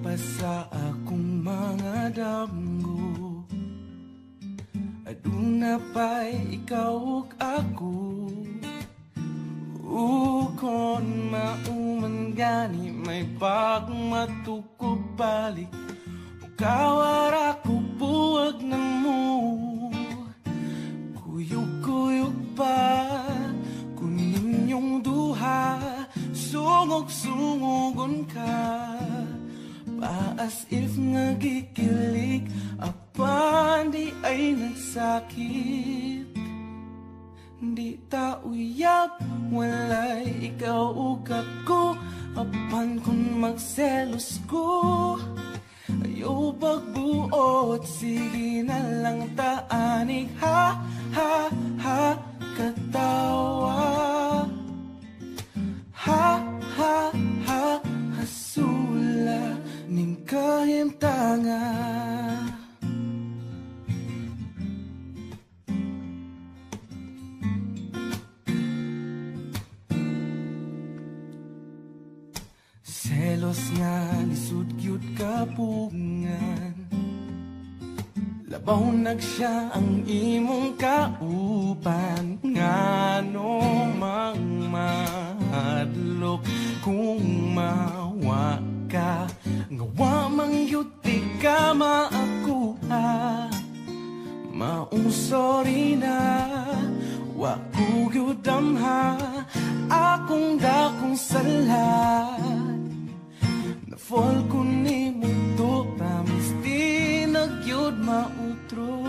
pa sa akong mga damgo. Aduna pa'y ikaw ug ako. Ukon mauman gani may pagmatukog balik. Kawara ko buwag na mo. Kuyog-kuyog pa kunin yung duha. Sungog-sungogon ka pa as if nagikilig. Apan di ay nagsakit. Di ta uyab walay ikaw ug ako. Apan kung magselos ko ayaw pagbuot, sige na lang taanig. Ha, ha, ha, katawa. Ha, ha, ha, hasula ning kahimtanga. Selos nga lisod cute kapungan. Labaw nagsiya ang imong kaupan. Ngano mang mahadlok kung mawa ka. Ngawa mang yuti ka maakuha. Maong sorry na waku yudamha. Akong dakong salat fall ko ni mundo, promise di nagyod mautro.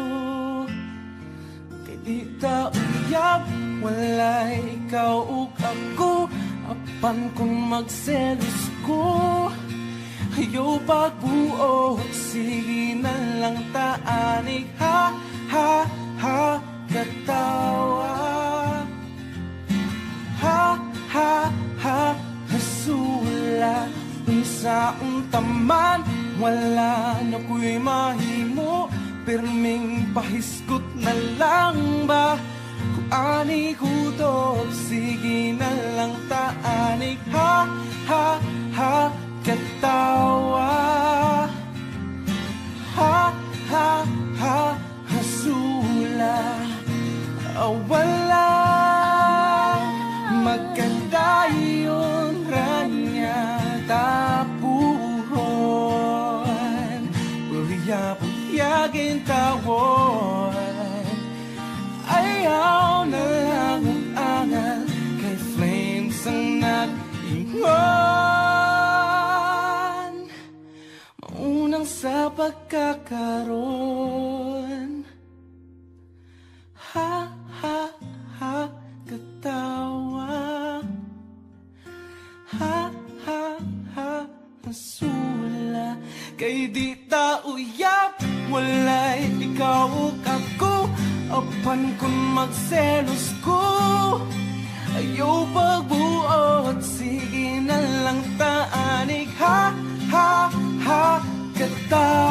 Kay di ta uyab, walay ikaw ug ako. Apan kung magselos ko, ayaw pagbuot, sige na lang taanig. Ha, ha, ha, katawa. Ha, ha, ha, hasula. Sa untaman, wala na ko'y mahimo. Pirming pahiskot na lang ba? Kung ani hudog, sige na lang taanig. Ha, ha, ha, katawa. Ha, ha, ha, hasula. Wala maganda yun ranya. Tapuhon Uriya-puyagin tawon. Ayaw na lang ang angal kay flames ang nag-ingon. Maunang sa pagkakaroon. Ha, ha, ha, katawa. Ha, ha, ha, hasula. Kay di ta uyab, walay ikaw ug ako. Apan kung magselos ko, ayaw pagbuot, sige na lang taanig. Ha, ha, ha, katawa.